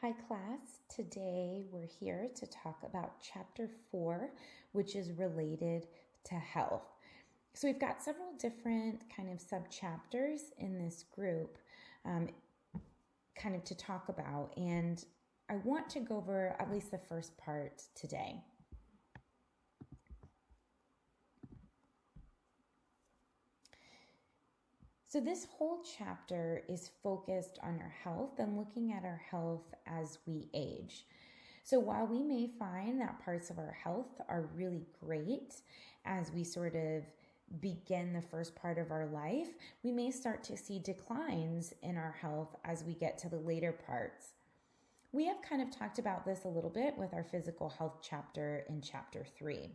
Hi class, today we're here to talk about chapter 4, which is related to health. So we've got several different kind of sub-chapters in this group kind of to talk about, and I want to go over at least the first part today. So this whole chapter is focused on our health and looking at our health as we age. So while we may find that parts of our health are really great as we sort of begin the first part of our life, we may start to see declines in our health as we get to the later parts. We have kind of talked about this a little bit with our physical health chapter in chapter 3.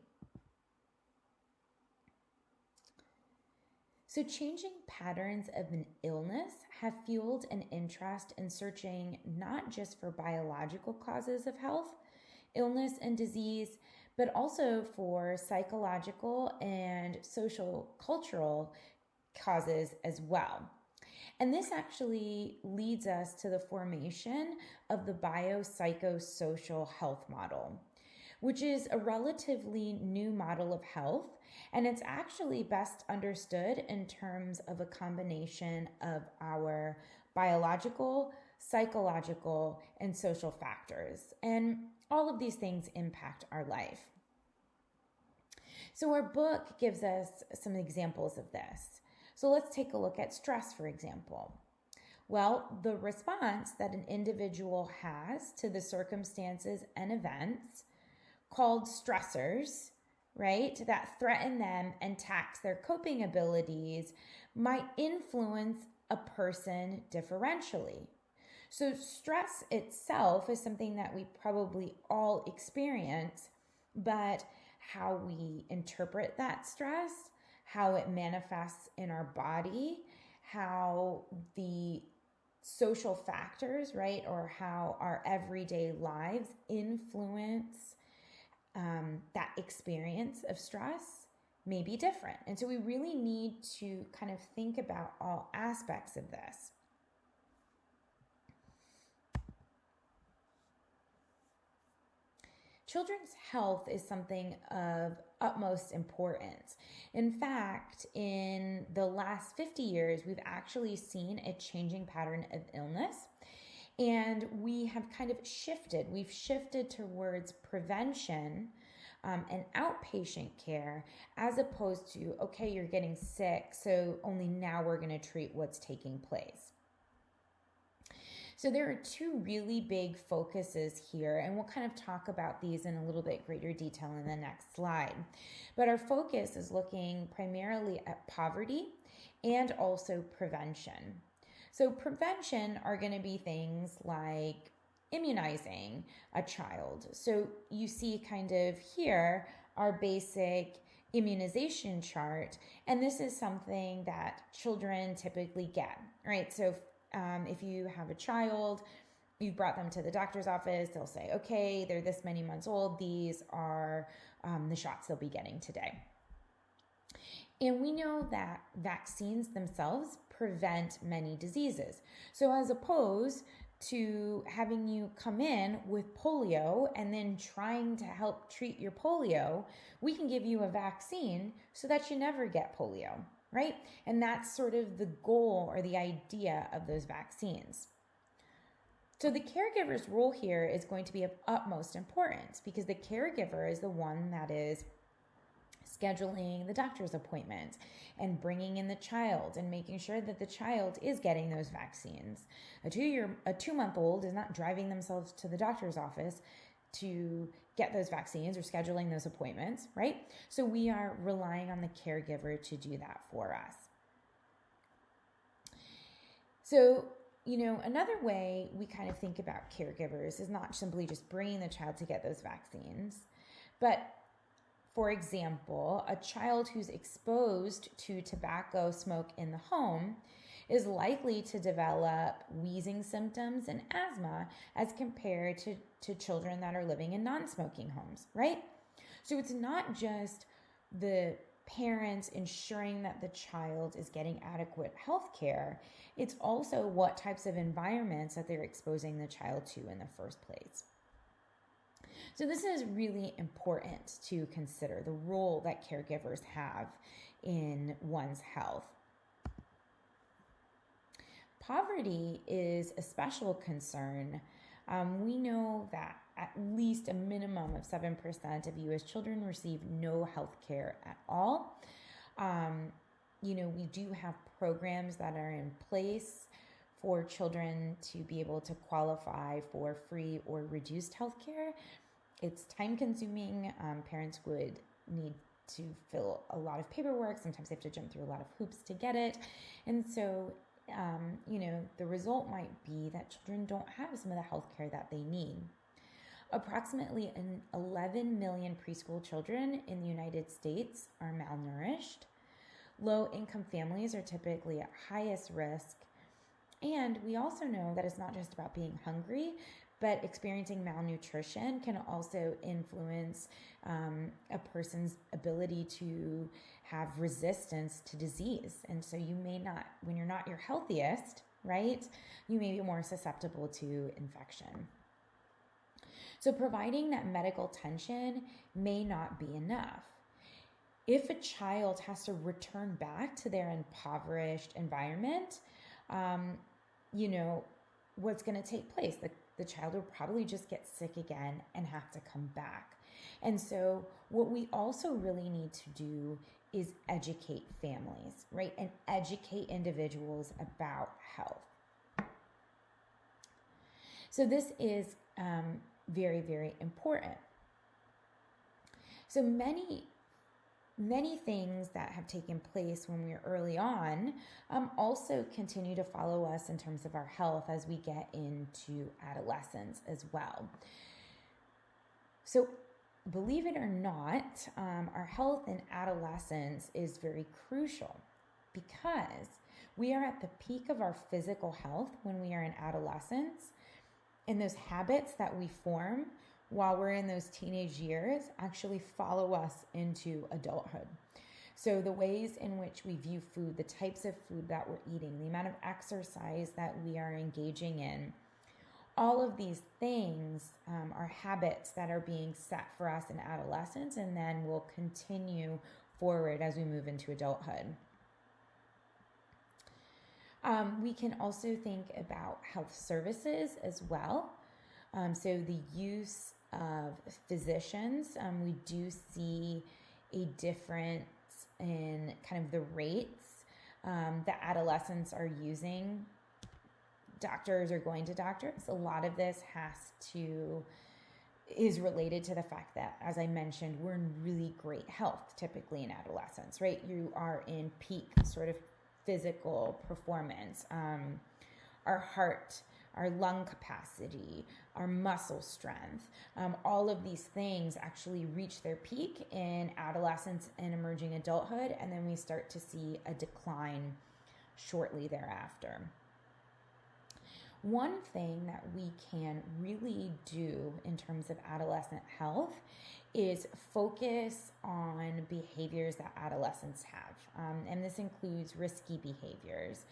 So changing patterns of an illness have fueled an interest in searching not just for biological causes of health, illness, and disease, but also for psychological and social cultural causes as well. And this actually leads us to the formation of the biopsychosocial health model, which is a relatively new model of health, and it's actually best understood in terms of a combination of our biological, psychological, and social factors. And all of these things impact our life. So our book gives us some examples of this. So let's take a look at stress, for example. Well, the response that an individual has to the circumstances and events called stressors, right, that threaten them and tax their coping abilities might influence a person differentially. So stress itself is something that we probably all experience, but how we interpret that stress, how it manifests in our body, how the social factors, right, or how our everyday lives influence that experience of stress may be different. And so we really need to kind of think about all aspects of this. Children's health is something of utmost importance. In fact, in the last 50 years, we've actually seen a changing pattern of illness. And we have kind of shifted. We've shifted towards prevention and outpatient care as opposed to, okay, you're getting sick, so only now we're going to treat what's taking place. So there are two really big focuses here, and we'll kind of talk about these in a little bit greater detail in the next slide. But our focus is looking primarily at poverty and also prevention. So prevention are going to be things like immunizing a child. So you see kind of here our basic immunization chart, and this is something that children typically get, right? So if you have a child, you've brought them to the doctor's office, they'll say, okay, they're this many months old, these are the shots they'll be getting today. And we know that vaccines themselves prevent many diseases. So as opposed to having you come in with polio and then trying to help treat your polio, we can give you a vaccine so that you never get polio, right? And that's sort of the goal or the idea of those vaccines. So the caregiver's role here is going to be of utmost importance because the caregiver is the one that is scheduling the doctor's appointment and bringing in the child and making sure that the child is getting those vaccines. A 2-month-old is not driving themselves to the doctor's office to get those vaccines or scheduling those appointments, right? So we are relying on the caregiver to do that for us. So, another way we kind of think about caregivers is not simply just bringing the child to get those vaccines, but for example, a child who's exposed to tobacco smoke in the home is likely to develop wheezing symptoms and asthma as compared to children that are living in non-smoking homes, right? So it's not just the parents ensuring that the child is getting adequate health care, it's also what types of environments that they're exposing the child to in the first place. So this is really important to consider, the role that caregivers have in one's health. Poverty is a special concern. We know that at least a minimum of 7% of U.S. children receive no health care at all. We do have programs that are in place for children to be able to qualify for free or reduced health care. It's time consuming. Parents would need to fill a lot of paperwork. Sometimes they have to jump through a lot of hoops to get it. And so, the result might be that children don't have some of the health care that they need. Approximately 11 million preschool children in the United States are malnourished. Low-income families are typically at highest risk. And we also know that it's not just about being hungry, but experiencing malnutrition can also influence a person's ability to have resistance to disease. And so you may not, when you're not your healthiest, right, you may be more susceptible to infection. So providing that medical attention may not be enough. If a child has to return back to their impoverished environment, what's going to take place? The child will probably just get sick again and have to come back. And so what we also really need to do is educate families, right? And educate individuals about health. So this is very, very important. So many things that have taken place when we were early on also continue to follow us in terms of our health as we get into adolescence as well. So believe it or not, our health in adolescence is very crucial because we are at the peak of our physical health when we are in adolescence, and those habits that we form while we're in those teenage years actually follow us into adulthood. So the ways in which we view food, the types of food that we're eating, the amount of exercise that we are engaging in, all of these things are habits that are being set for us in adolescence and then will continue forward as we move into adulthood. We can also think about health services as well. So the use of physicians, we do see a difference in kind of the rates that adolescents are using. Doctors are going to doctors. A lot of this is related to the fact that, as I mentioned, we're in really great health typically in adolescence, right? You are in peak sort of physical performance, our heart, our lung capacity, our muscle strength, all of these things actually reach their peak in adolescence and emerging adulthood, and then we start to see a decline shortly thereafter. One thing that we can really do in terms of adolescent health is focus on behaviors that adolescents have. And this includes risky behaviors,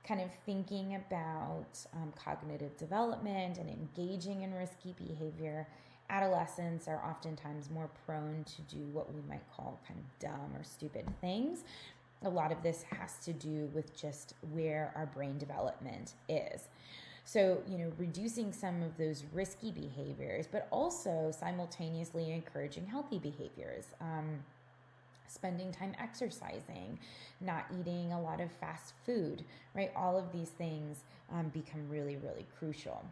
kind of thinking about cognitive development and engaging in risky behavior. Adolescents are oftentimes more prone to do what we might call kind of dumb or stupid things. A lot of this has to do with just where our brain development is. So, reducing some of those risky behaviors, but also simultaneously encouraging healthy behaviors, spending time exercising, not eating a lot of fast food, right? All of these things become really, really crucial.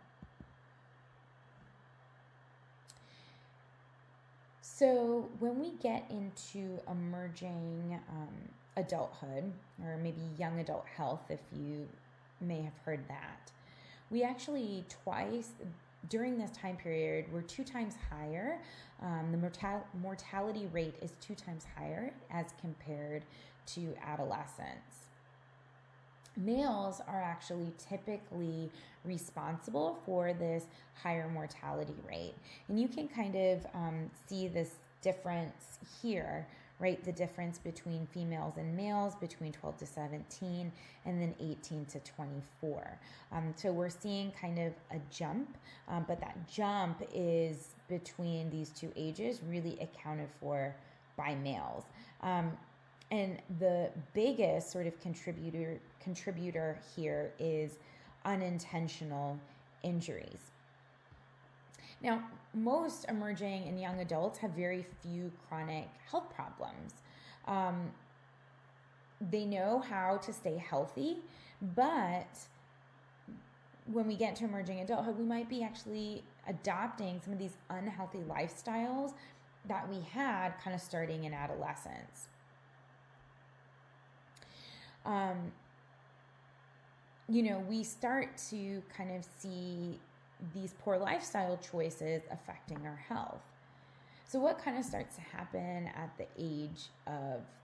So when we get into emerging adulthood, or maybe young adult health, if you may have heard that, we actually during this time period, we're 2 times higher. The mortality rate is 2 times higher as compared to adolescents. Males are actually typically responsible for this higher mortality rate. And you can kind of see this difference here, right? The difference between females and males between 12 to 17 and then 18 to 24. So we're seeing kind of a jump, but that jump is between these two ages really accounted for by males. And the biggest sort of contributor here is unintentional injuries. Now, most emerging and young adults have very few chronic health problems. They know how to stay healthy, but when we get to emerging adulthood, we might be actually adopting some of these unhealthy lifestyles that we had kind of starting in adolescence. We start to kind of see these poor lifestyle choices affecting our health. So what kind of starts to happen at the age of